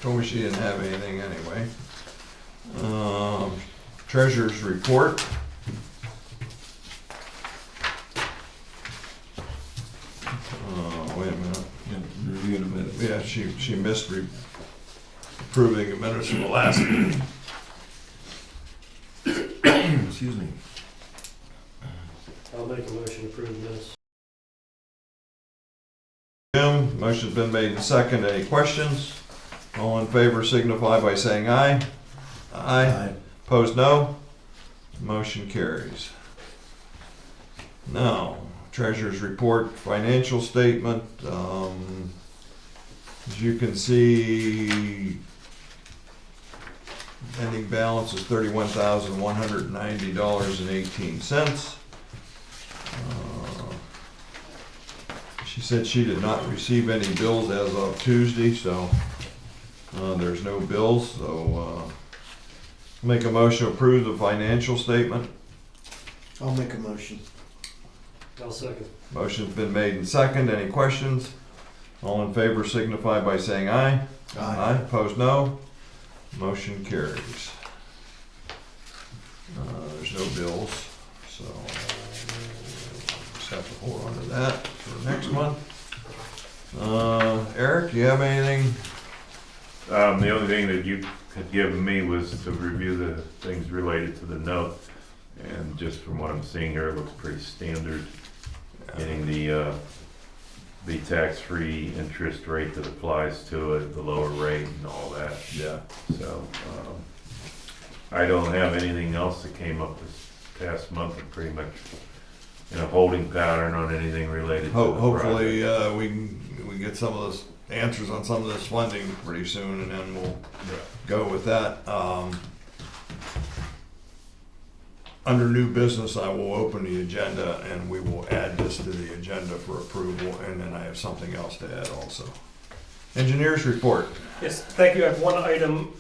told me she didn't have anything anyway. Treasurer's report. Wait a minute. Yeah, review in a minute. Yeah, she missed approving the minutes from the last meeting. Excuse me. I'll make a motion to approve this. Jim, motion's been made and second. Any questions? All in favor signify by saying aye. Aye. Opposed, no. Motion carries. Now, treasurer's report, financial statement. As you can see, ending balance is $31,190.18. She said she did not receive any bills as of Tuesday, so there's no bills. So make a motion to approve the financial statement. I'll make a motion. I'll second. Motion's been made and second. Any questions? All in favor signify by saying aye. Aye. Opposed, no. Motion carries. There's no bills, so just have to hold on to that for next month. Eric, do you have anything? The only thing that you had given me was to review the things related to the note, and just from what I'm seeing here, it looks pretty standard. Getting the tax-free interest rate that applies to it, the lower rate and all that. Yeah. So, I don't have anything else that came up this past month. I'm pretty much in a holding pattern on anything related to the Hopefully, project. we get some of those answers on some of this funding pretty soon, and then we'll go with that. Under new business, I will open the agenda and we will add this to the agenda for approval, and then I have something else to add also. Engineers report. Yes, thank you. I have one item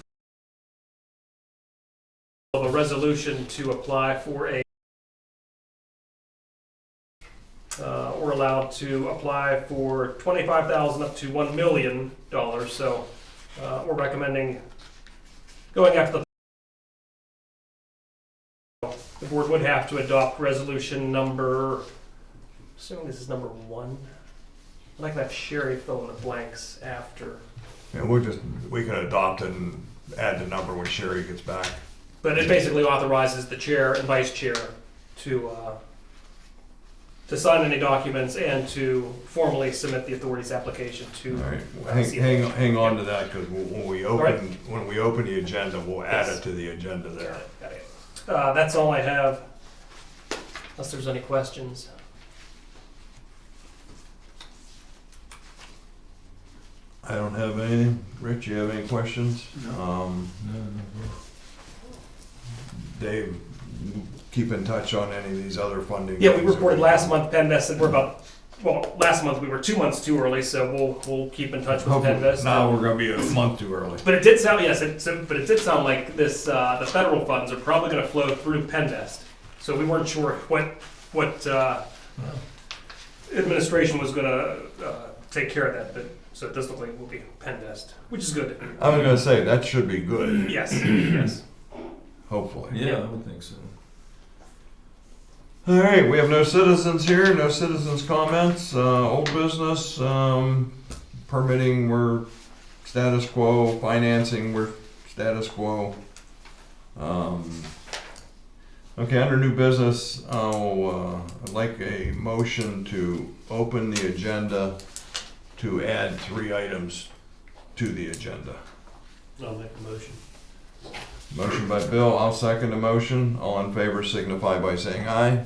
of a resolution to apply for a we're allowed to apply for $25,000 up to $1 million. So we're recommending going after the board would have to adopt resolution number, assuming this is number 1. I'd like to have Sherry fill in the blanks after. And we can adopt it and add the number when Sherry gets back. But it basically authorizes the chair and vice chair to sign any documents and to formally submit the authority's application to. All right, CFO. hang on to that, because when we open the agenda, we'll add Yes. it to the agenda there. Got it. That's all I have, unless there's any questions. I don't have anything. Rich, you have any questions? No. Dave, keep in touch on any of these other funding. Yeah, we reported last month, Penvest said last month we were 2 months too early, so we'll keep in touch with Penvest. Now we're gonna be a month too early. But it did sound, but it did sound like this, the federal funds are probably gonna flow through Penvest. So we weren't sure what administration was gonna take care of that, but, so it does look like it will be Penvest, which is good. I was gonna say, that should be good, Yes, yes. hopefully. Yeah, I would think so. All right, we have no citizens here, no citizens comments, old business, permitting, we're status quo, financing, we're status quo. Okay, under new business, I'd like a motion to open the agenda to add 3 items to the agenda. I'll make the motion. Motion by Bill, I'll second the motion. All in favor signify by saying aye.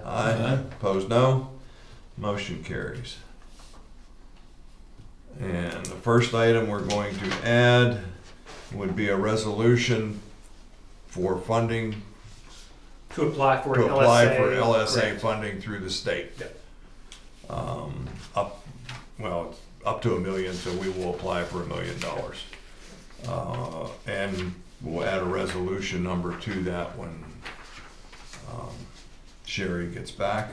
Aye. Opposed, no. Motion carries. And the first item we're going to add would be a resolution for funding, To apply for to an apply LSA. for LSA Correct. funding through the state. Yep. Up to $1 million, so we will apply for $1 million. And we'll add a resolution number to that when Sherry gets back.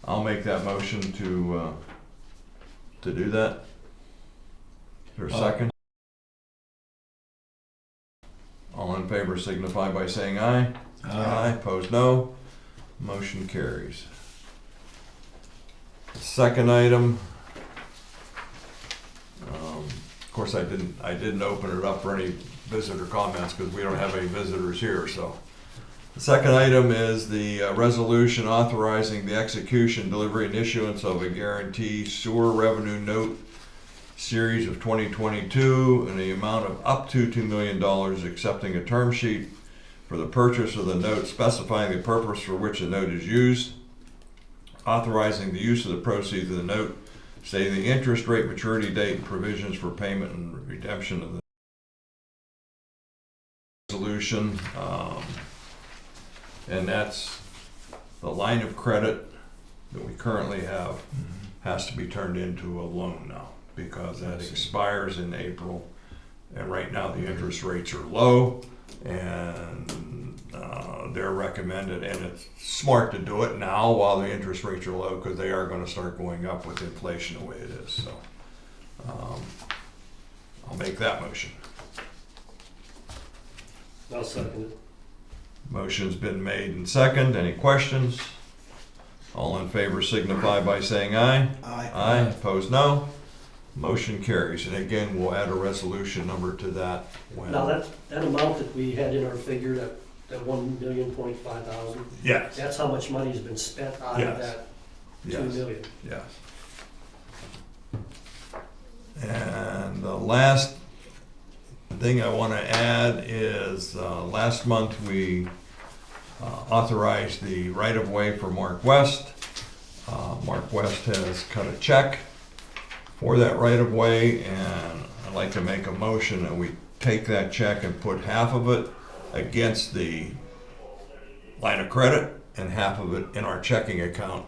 I'll make that motion to do that. Is there a second? All in favor signify by saying aye. Aye. Opposed, no. Motion carries. Second item. Of course, I didn't open it up for any visitor comments because we don't have any visitors here, so. The second item is the resolution authorizing the execution, delivery, and issuance of a guarantee sewer revenue note series of 2022 in the amount of up to $2 million, accepting a term sheet for the purchase of the note, specifying the purpose for which the note is used, authorizing the use of the proceeds of the note, stating the interest rate, maturity date, and provisions for payment and redemption of the resolution. And that's the line of credit that we currently have has to be turned into a loan now because that expires in April. And right now the interest rates are low and they're recommended, and it's smart to do it now while the interest rates are low because they are going to start going up with inflation the way it is. So I'll make that motion. I'll second it. Motion's been made and second. Any questions? All in favor signify by saying aye. Aye. Aye. Opposed, no. Motion carries. And again, we'll add a resolution number to that. When Now, that amount that we had in our figure, that 1,000,000,500,000, Yes. that's how much money's been spent out Yes. of that Yes. 2 million. Yes. And the last thing I want to add is last month we authorized the right-of-way for Mark West. Mark West has cut a check for that right-of-way, and I'd like to make a motion that we take that check and put half of it against the line of credit and half of it in our checking account.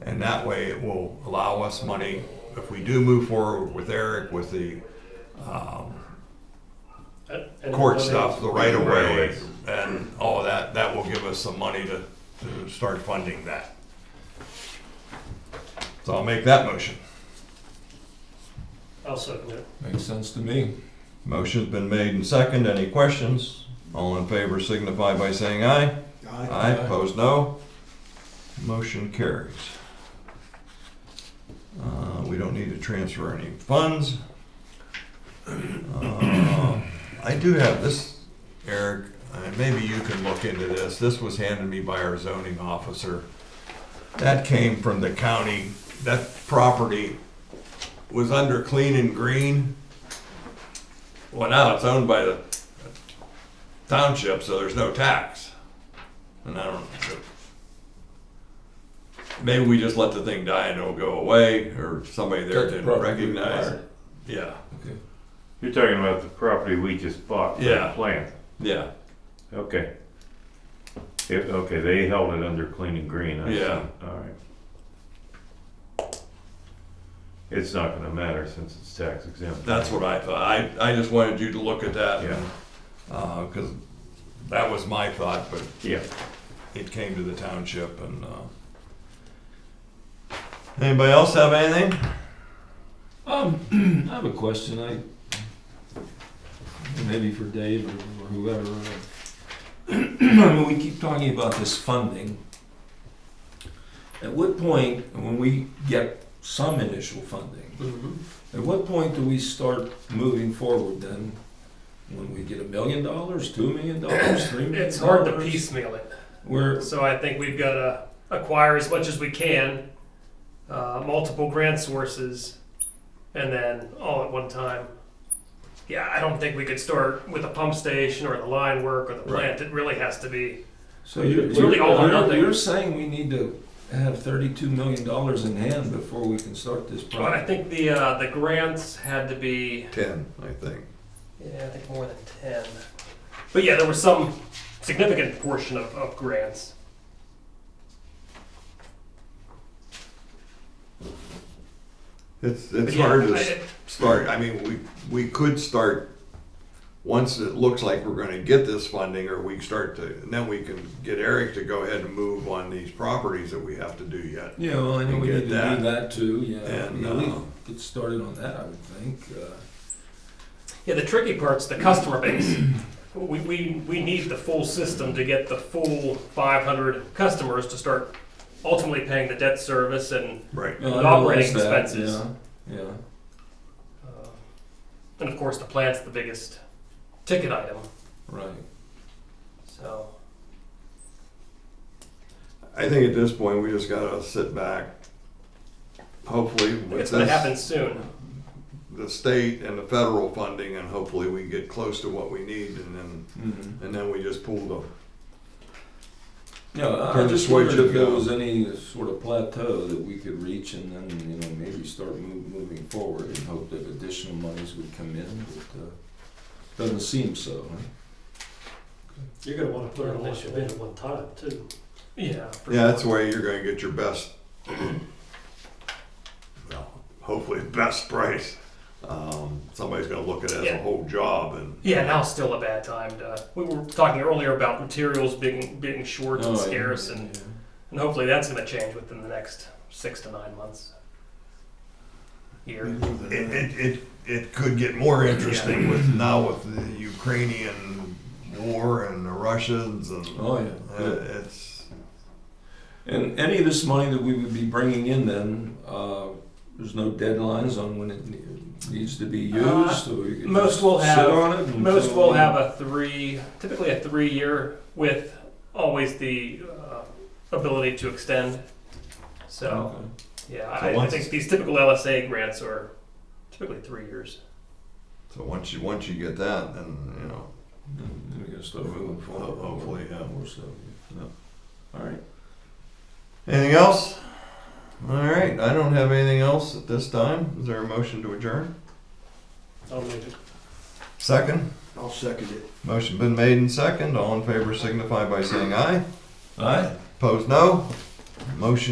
And that way it will allow us money if we do move forward with Eric with the And court the stuff, the Right right of of way, ways. and all of that. That will give us some money to start funding that. So I'll make that motion. I'll second it. Makes sense to me. Motion's been made and second. Any questions? All in favor signify by saying aye. Aye. Aye. Opposed, no. Motion carries. We don't need to transfer any funds. I do have this, Eric, maybe you can look into this. This was handed me by our zoning officer. That came from the county. That property was under clean and green. Well, now it's owned by the township, so there's no tax. And I don't know. Maybe we just let the thing die and it'll go away, or somebody there Cut the didn't property recognize acquired. it. Yeah, Okay. You're talking about the property we just bought for the Yeah. plant. yeah, Okay. Okay, they held it under clean and green. I see. Yeah. All right. It's not gonna matter since it's tax exempt. that's what I thought. I just wanted you to look at that, Yeah. because that was my thought, but Yeah. it came to the township and, anybody else have anything? I have a question. Maybe for Dave or whoever. I mean, we keep talking about this funding. At what point, when we get some initial funding, at what point do we start moving forward then? When we get $1 million, $2 million, $3 million? It's hard to piecemeal it. Where, So I think we've got to acquire as much as we can, multiple grant sources, and then all at one time. Yeah, I don't think we could start with a pump station or the line work or the plant. It really has to be. so you're, It's really all or nothing. you're saying we need to have $32 million in hand before we can start this But I project? think the grants had to be, 10, I think. yeah, I think more than 10. But yeah, there was some significant portion of grants. It's But yeah, hard to start. I mean, we could start once it looks like we're going to get this funding, or we start to, and then we can get Eric to go ahead and move on these properties that we have to do yet. Yeah, well, I know We we get need to that. do that too, yeah. And, Yeah, we get started on that, I would think. Yeah, the tricky part's the customer base. we need the full system to get the full 500 customers to start ultimately paying the debt service and Right. Yeah, I operating realize that, expenses. Yeah, and of course the plant's the biggest ticket item. right. So I think at this point, we just gotta sit back. Hopefully with it's going to happen this, soon. the state and the federal funding, and hopefully we get close to what we need, Mhm. and then we just pull the, Yeah, I Turn the just switch wondered if and there go. was any sort of plateau that we could reach and then, you know, maybe start moving forward and hope that additional monies would come in, but, doesn't seem so, huh? You're gonna wanna put it all in at one time too. Yeah. for yeah, sure. that's the way you're gonna get your best, well, hopefully best price. Somebody's gonna look at it as a Yeah. whole job and. Yeah, now's still a bad time to. We were talking earlier about materials being short and Oh, yeah, scarce, yeah, and yeah. and hopefully that's going to change within the next 6 to 9 months. Year. It could get more interesting with the Ukrainian war and the Russians and Oh, yeah. Good. it's And any of this money that we would be bringing in then, there's no deadlines on when it needs to be used, or you can most just will sit have- on it? Most until- will have typically a 3-year with always the ability to extend. So Okay. yeah, So I once- think these typical LSA grants are typically 3 years. so once you get that, then you know. Then we gotta start moving forward. Hopefully, yeah. More stuff, yeah. All right. Anything else? All right, I don't have anything else at this time. Is there a motion to adjourn? I'll make it. Second? I'll second it. Motion been made and second. All in favor signify by saying aye. All right. Opposed, no. Motion